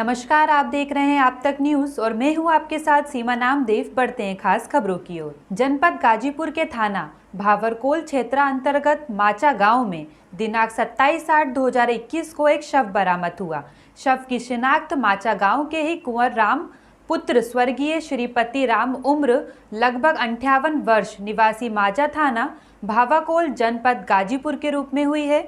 नमस्कार, आप देख रहे हैं आप तक न्यूज और मैं हूं आपके साथ सीमा नामदेव। बढ़ते हैं खास खबरों की ओर। जनपद गाजीपुर के थाना भावरकोल क्षेत्र अंतर्गत माचा गांव में दिनांक 27/8/2021 को एक शव बरामद हुआ। शव की शिनाख्त माचा गांव के ही कुंवर राम पुत्र स्वर्गीय श्रीपति राम उम्र लगभग 58 वर्ष निवासी माचा थाना भावरकोल जनपद गाजीपुर के रूप में हुई है।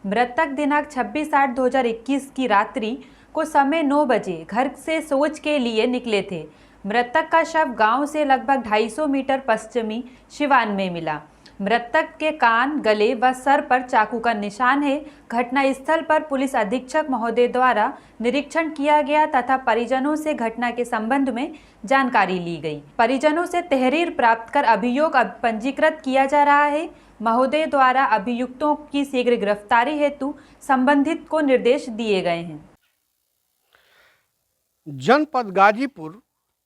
मृतक दिनांक 26/8/2021 की रात्रि को समय 9 बजे घर से शौच के लिए निकले थे। मृतक का शव गांव से लगभग 250 मीटर पश्चिमी सिवान में मिला। मृतक के कान, गले व सर पर चाकू का निशान है। घटना स्थल पर पुलिस अधीक्षक महोदय द्वारा निरीक्षण किया गया तथा परिजनों से घटना के संबंध में जानकारी ली गई। परिजनों से तहरीर प्राप्त कर अभियोग पंजीकृत किया जा रहा है। महोदय द्वारा अभियुक्तों की शीघ्र गिरफ्तारी हेतु संबंधित को निर्देश दिए गए हैं। जनपद गाजीपुर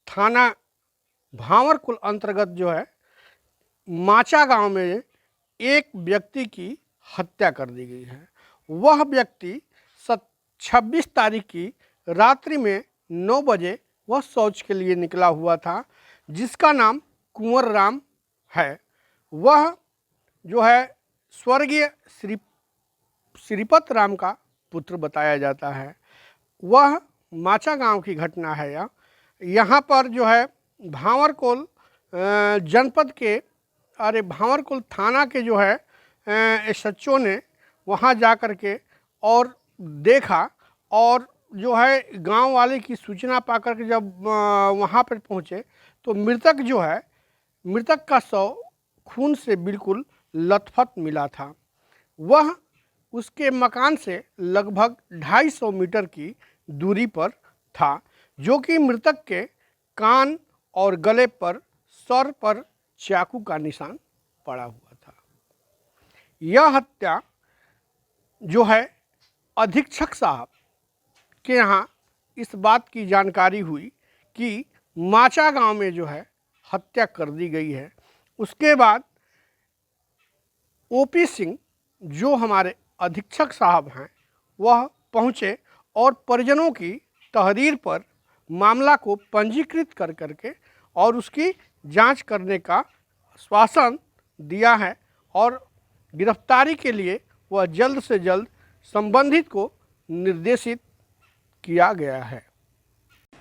थाना भावरकुल अंतर्गत जो है माचा गांव में एक व्यक्ति की हत्या कर दी गई है। वह व्यक्ति 26 तारीख की रात्रि में 9 बजे वह शौच के लिए निकला हुआ था, जिसका नाम कुंवर राम है। वह जो है स्वर्गीय श्रीपति राम का पुत्र बताया जाता है। वह माचा गांव की घटना है। यहाँ पर जो है भावरकोल जनपद के भावरकोल थाना के जो है एसएचओ ने वहाँ जा कर के और देखा, और जो है गांव वाले की सूचना पाकर के जब वहाँ पर पहुँचे तो मृतक का शव खून से बिल्कुल लथपथ मिला था। वह उसके मकान से लगभग 250 मीटर की दूरी पर था, जो कि मृतक के कान और गले पर, सर पर चाकू का निशान पड़ा हुआ था। यह हत्या जो है अधीक्षक साहब के यहाँ इस बात की जानकारी हुई कि माचा गांव में जो है हत्या कर दी गई है। उसके बाद ओपी सिंह जो हमारे अधीक्षक साहब हैं वह पहुँचे और परिजनों की तहरीर पर मामला को पंजीकृत कर करके और उसकी जांच करने का आश्वासन दिया है, और गिरफ्तारी के लिए वह जल्द से जल्द संबंधित को निर्देशित किया गया है।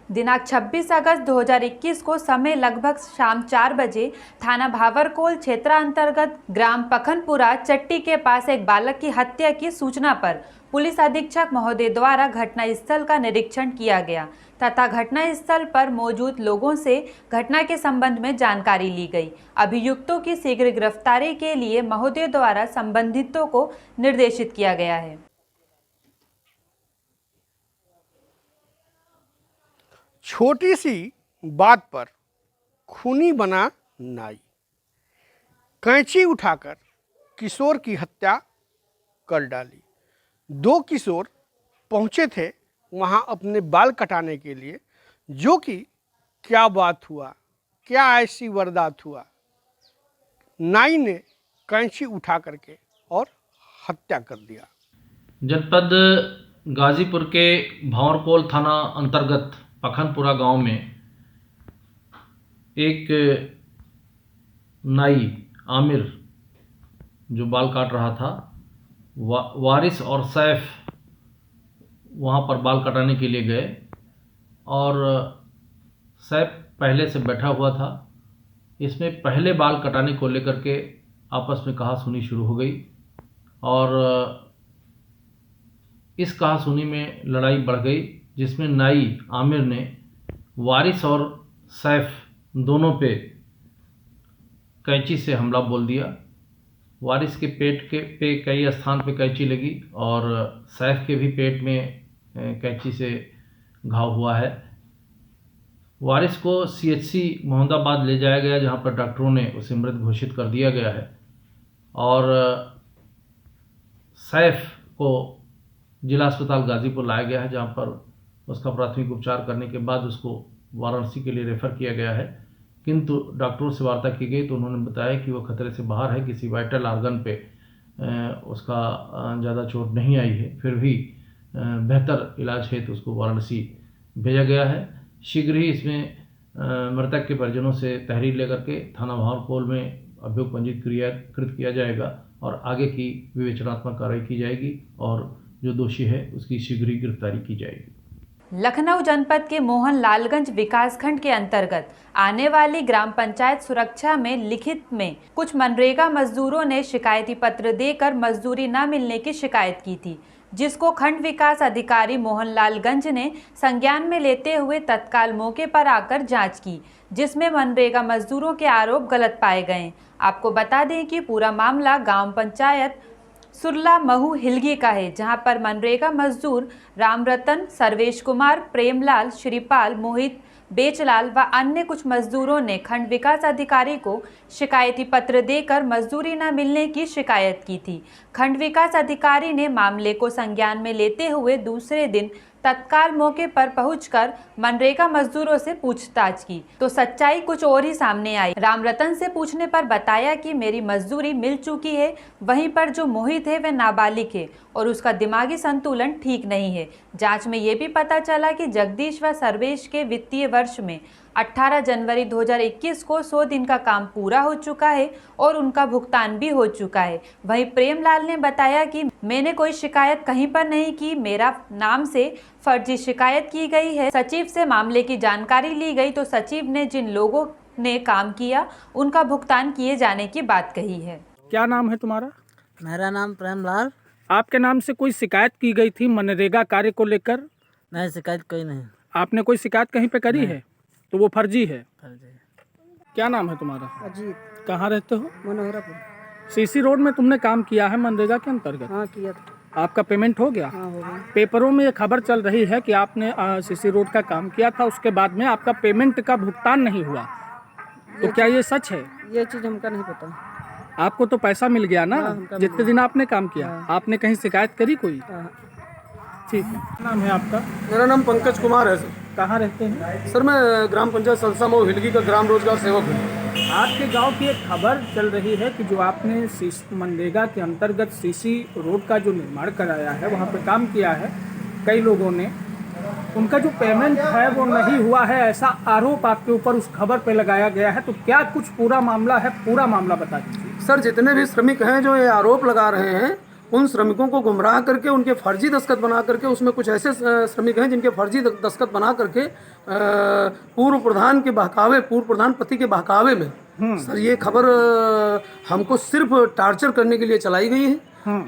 दिनांक 26 अगस्त 2021 को समय लगभग शाम 4 बजे थाना भावरकोल क्षेत्र अंतर्गत ग्राम पखनपुरा चट्टी के पास एक बालक की हत्या की सूचना पर पुलिस अधीक्षक महोदय द्वारा घटना स्थल का निरीक्षण किया गया तथा घटना स्थल पर मौजूद लोगों से घटना के संबंध में जानकारी ली गई। अभियुक्तों की शीघ्र गिरफ्तारी के लिए महोदय द्वारा संबंधितों को निर्देशित किया गया है। छोटी सी बात पर खूनी बना नाई, कैंची उठाकर किशोर की हत्या कर डाली। 2 किशोर पहुंचे थे वहां अपने बाल कटाने के लिए, जो कि क्या बात हुआ, क्या ऐसी वारदात हुआ, नाई ने कैंची उठा करके और हत्या कर दिया। जनपद गाजीपुर के भावरकोल थाना अंतर्गत पखनपुरा गांव में एक नाई आमिर जो बाल काट रहा था, वारिस और सैफ वहां पर बाल कटाने के लिए गए और सैफ पहले से बैठा हुआ था। इसमें पहले बाल कटाने को लेकर के आपस में कहासुनी शुरू हो गई और इस कहासुनी में लड़ाई बढ़ गई, जिसमें नाई आमिर ने वारिस और सैफ दोनों पे कैंची से हमला बोल दिया। वारिस के पेट पे कई स्थान पे कैंची लगी और सैफ के भी पेट में कैंची से घाव हुआ है। वारिस को सीएचसी मोहम्मदाबाद ले जाया गया, जहां पर डॉक्टरों ने उसे मृत घोषित कर दिया गया है, और सैफ को जिला अस्पताल गाजीपुर लाया गया है, जहां पर उसका प्राथमिक उपचार करने के बाद उसको वाराणसी के लिए रेफ़र किया गया है। किंतु डॉक्टरों से वार्ता की गई तो उन्होंने बताया कि वो खतरे से बाहर है, किसी वाइटल आर्गन पे उसका ज़्यादा चोट नहीं आई है, फिर भी बेहतर इलाज हेतु उसको वाराणसी भेजा गया है। शीघ्र ही इसमें मृतक के परिजनों से तहरीर लेकर के थाना भावरकोल में अभियोग पंजीकृत किया जाएगा और आगे की विवेचनात्मक कार्रवाई की जाएगी और जो दोषी है उसकी शीघ्र ही गिरफ्तारी की जाएगी। लखनऊ जनपद के मोहनलालगंज विकासखंड के अंतर्गत आने वाली ग्राम पंचायत सुरक्षा में लिखित में कुछ मनरेगा मजदूरों ने शिकायती पत्र देकर मजदूरी न मिलने की शिकायत की थी, जिसको खंड विकास अधिकारी मोहनलालगंज ने संज्ञान में लेते हुए तत्काल मौके पर आकर जांच की, जिसमें मनरेगा मजदूरों के आरोप गलत पाए गए। आपको बता दें कि पूरा मामला गांव पंचायत सुरला महू हिलगी का है, जहां पर मनरेगा मजदूर रामरतन, सर्वेश कुमार, प्रेमलाल, श्रीपाल, मोहित, बेचलाल व अन्य कुछ मजदूरों ने खंड विकास अधिकारी को शिकायती पत्र देकर मजदूरी न मिलने की शिकायत की थी। खंड विकास अधिकारी ने मामले को संज्ञान में लेते हुए दूसरे दिन तत्काल मौके पर पहुंचकर मनरेगा मजदूरों से पूछताछ की तो सच्चाई कुछ और ही सामने आई। रामरतन से पूछने पर बताया कि मेरी मजदूरी मिल चुकी है, वहीं पर जो मोहित है वह नाबालिग है और उसका दिमागी संतुलन ठीक नहीं है। जांच में ये भी पता चला कि जगदीश व सर्वेश के वित्तीय वर्ष में 18 जनवरी 2021 को 100 दिन का काम पूरा हो चुका है और उनका भुगतान भी हो चुका है। वहीं प्रेमलाल ने बताया कि मैंने कोई शिकायत कहीं पर नहीं की, मेरा नाम से फर्जी शिकायत की गई है। सचिव से मामले की जानकारी ली गई तो सचिव ने जिन लोगों ने काम किया उनका भुगतान किए जाने की बात कही है। क्या नाम है तुम्हारा? मेरा नाम प्रेमलाल। आपके नाम से कोई शिकायत की गई थी मनरेगा कार्य को लेकर? नहीं, शिकायत कोई नहीं। आपने कोई शिकायत कहीं पे करी है तो वो फर्जी है। फर्जी। क्या नाम है तुम्हारा? अजीत। कहाँ रहते हो? मनोहरापुर। सीसी रोड में तुमने काम किया है मनरेगा के अंतर्गत? हाँ, किया था। आपका पेमेंट हो गया? हाँ, हो गया। पेपरों में ये खबर चल रही है कि आपने सीसी रोड का काम किया था, उसके बाद में आपका पेमेंट का भुगतान नहीं हुआ, तो क्या ये सच है? ये चीज़ हमका नहीं पता। आपको तो पैसा मिल गया ना जितने दिन आपने काम किया? आपने कहीं शिकायत करी कोई? ठीक है। नाम है आपका? मेरा नाम पंकज कुमार है सर। कहाँ रहते हैं? सर मैं ग्राम पंचायत सलसा मऊ हिलगी का ग्राम रोजगार सेवक हूँ। आपके गांव की एक खबर चल रही है कि जो आपने मनरेगा के अंतर्गत सीसी रोड का जो निर्माण कराया है, वहाँ पे काम किया है, कई लोगों ने उनका जो पेमेंट है वो नहीं हुआ है, ऐसा आरोप आपके ऊपर उस खबर पे लगाया गया है। तो क्या कुछ पूरा मामला है? पूरा मामला बता दीजिए। सर जितने भी श्रमिक हैं जो ये आरोप लगा रहे हैं, उन श्रमिकों को गुमराह करके उनके फर्जी दस्तखत बना करके, उसमें कुछ ऐसे श्रमिक हैं जिनके फर्जी दस्तखत बना करके पूर्व प्रधान के बहकावे, पूर्व प्रधान पति के बहकावे में सर ये खबर हमको सिर्फ टार्चर करने के लिए चलाई गई है,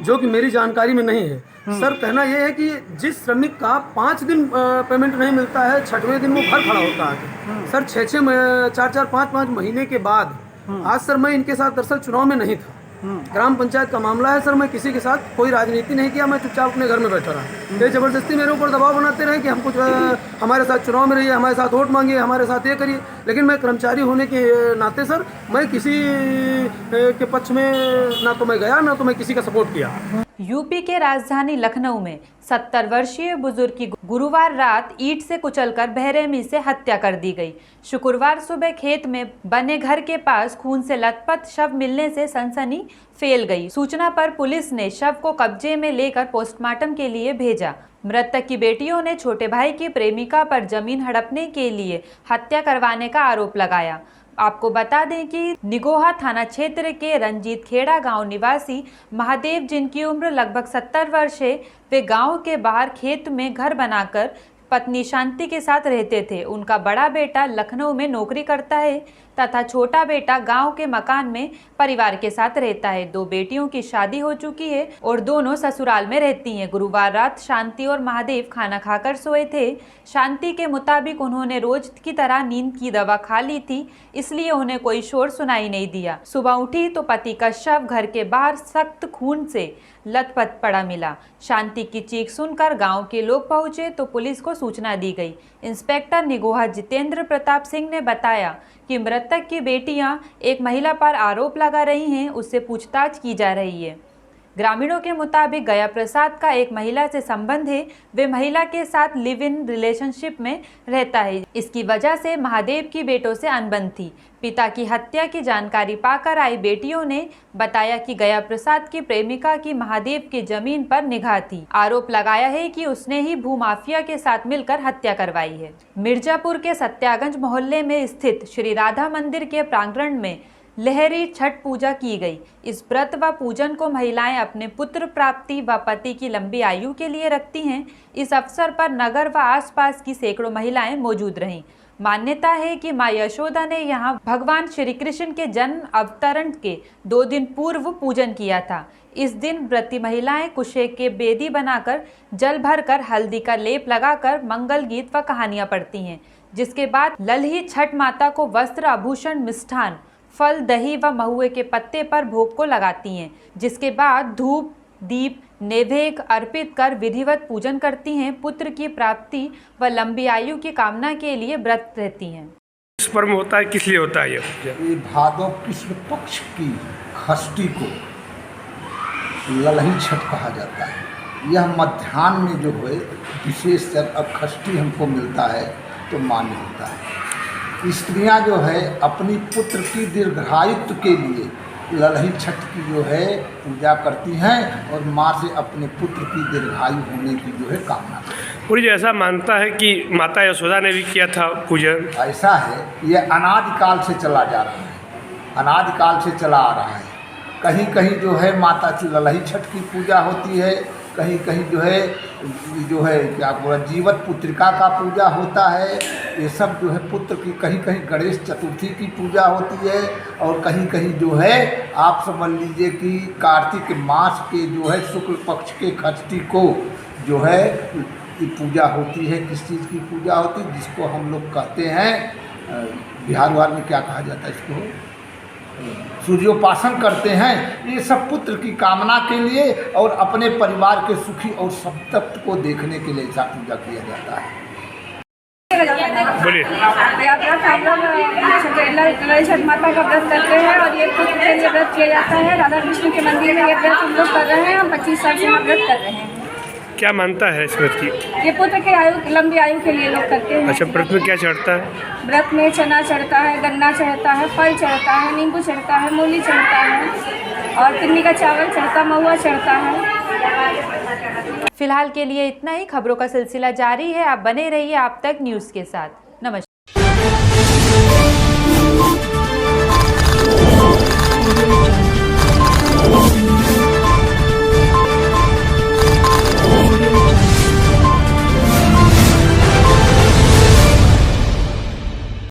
जो कि मेरी जानकारी में नहीं है। सर कहना यह है कि जिस श्रमिक का 5 दिन पेमेंट नहीं मिलता है, 6वें दिन वो घर खड़ा होता है। सर 4-4, 5-5 महीने के बाद आज सर मैं इनके साथ दरअसल चुनाव में नहीं था, ग्राम पंचायत का मामला है सर। मैं किसी के साथ कोई राजनीति नहीं किया, मैं चुपचाप अपने घर में बैठा रहा। ये जबरदस्ती मेरे ऊपर दबाव बनाते रहे कि हमको हमारे साथ चुनाव में रहिए, हमारे साथ वोट मांगिए, हमारे साथ ये करिए। लेकिन मैं कर्मचारी होने के नाते सर मैं किसी के पक्ष में ना तो मैं गया, ना तो मैं किसी का सपोर्ट किया। यूपी के राजधानी लखनऊ में 70 वर्षीय बुजुर्ग की गुरुवार रात ईंट से कुचलकर बेरहमी से हत्या कर दी गई। शुक्रवार सुबह खेत में बने घर के पास खून से लथपथ शव मिलने से सनसनी फैल गई। सूचना पर पुलिस ने शव को कब्जे में लेकर पोस्टमार्टम के लिए भेजा। मृतक की बेटियों ने छोटे भाई की प्रेमिका पर जमीन हड़पने के लिए हत्या करवाने का आरोप लगाया। आपको बता दें कि निगोहा थाना क्षेत्र के रंजीत खेड़ा गांव निवासी महादेव, जिनकी उम्र लगभग 70 वर्ष है, वे गांव के बाहर खेत में घर बनाकर पत्नी शांति के साथ रहते थे। उनका बड़ा बेटा लखनऊ में नौकरी करता है तथा छोटा बेटा गांव के मकान में परिवार के साथ रहता है। 2 बेटियों की शादी हो चुकी है और दोनों ससुराल में रहती हैं। गुरुवार रात शांति और महादेव खाना खाकर सोए थे। शांति के मुताबिक उन्होंने रोज की तरह नींद की दवा खा ली थी, इसलिए उन्हें कोई शोर सुनाई नहीं दिया। सुबह उठी तो पति का शव घर के बाहर सख्त खून से लथपथ पड़ा मिला। शांति की चीख सुनकर गांव के लोग पहुंचे तो पुलिस को सूचना दी गई। इंस्पेक्टर निगोहा जितेंद्र प्रताप सिंह ने बताया कि मृतक की बेटियां एक महिला पर आरोप लगा रही हैं, उससे पूछताछ की जा रही है। ग्रामीणों के मुताबिक गया प्रसाद का एक महिला से संबंध है। वे महिला के साथ लिव इन रिलेशनशिप में रहता है। इसकी वजह से महादेव की बेटों से अनबन थी। पिता की हत्या की जानकारी पाकर आई बेटियों ने बताया कि गया प्रसाद की प्रेमिका की महादेव की जमीन पर निगाह थी। आरोप लगाया है कि उसने ही भूमाफिया के साथ मिलकर हत्या करवाई है। मिर्जापुर के सत्यागंज मोहल्ले में स्थित श्री राधा मंदिर के प्रांगण में लहरी छठ पूजा की गई। इस व्रत व पूजन को महिलाएं अपने पुत्र प्राप्ति व पति की लंबी आयु के लिए रखती हैं। इस अवसर पर नगर व आसपास की सैकड़ों महिलाएं मौजूद रहीं। मान्यता है कि मां यशोदा ने यहां भगवान श्री कृष्ण के जन्म अवतरण के 2 दिन पूर्व पूजन किया था। इस दिन व्रती महिलाएं कुशे के बेदी बनाकर जल भरकर हल्दी का लेप लगाकर मंगल गीत व कहानियां पढ़ती हैं, जिसके बाद ललही छठ माता को वस्त्र, आभूषण, मिष्ठान, फल, दही व महुए के पत्ते पर भोग को लगाती हैं, जिसके बाद धूप, दीप, नैवेद्य अर्पित कर विधिवत पूजन करती हैं। पुत्र की प्राप्ति व लंबी आयु की कामना के लिए व्रत रहती हैं। इस पर्व होता है, किस लिए होता है ये भादव कृष्ण पक्ष की षष्ठी को ललही छठ कहा जाता है। यह मध्याह्न में जो है विशेष षष्ठी हमको मिलता है तो मान्य होता है। स्त्रियां जो है अपनी पुत्र की दीर्घायुत्व के लिए ललही छठ की जो है पूजा करती हैं और माँ से अपने पुत्र की दीर्घायु होने की जो है कामना करती हैं। पूरी ऐसा मानता है कि माता यशोदा ने भी किया था पूजन। ऐसा है, यह अनादिकाल से चला जा रहा है, अनादिकाल से चला आ रहा है। कहीं कहीं जो है माता की ललही छठ की पूजा होती है, कहीं कहीं जो है क्या पूरा जीवत पुत्रिका का पूजा होता है। ये सब जो है पुत्र की, कहीं कहीं गणेश चतुर्थी की पूजा होती है और कहीं कहीं जो है आप समझ लीजिए कि कार्तिक मास के जो है शुक्ल पक्ष के षष्ठी को जो है ये पूजा होती है। किस चीज़ की पूजा होती है? जिसको हम लोग कहते हैं बिहार में क्या कहा जाता है इसको, सूर्योपासन करते हैं। ये सब पुत्र की कामना के लिए और अपने परिवार के सुखी और संतप्त को देखने के लिए ऐसा पूजा किया जाता है। बोलिए। छठ माता का व्रत करते हैं और ये पुत्र के लिए व्रत किया जाता है। राधा कृष्ण के मंदिर में ये व्रत हम लोग कर रहे हैं। हम 25 साल से व्रत कर रहे हैं। क्या मानता है इस व्रत की? ये पुत्र के लंबी आयु के लिए लोग करते हैं। अच्छा, व्रत में क्या चढ़ता है? व्रत में चना चढ़ता है, गन्ना चढ़ता है, फल चढ़ता है, नींबू चढ़ता है, मूली चढ़ता है और किन्नी का चावल चढ़ता, महुआ चढ़ता है। फिलहाल के लिए इतना ही। खबरों का सिलसिला जारी है। आप बने रहिए आप तक न्यूज़ के साथ। नमस्कार।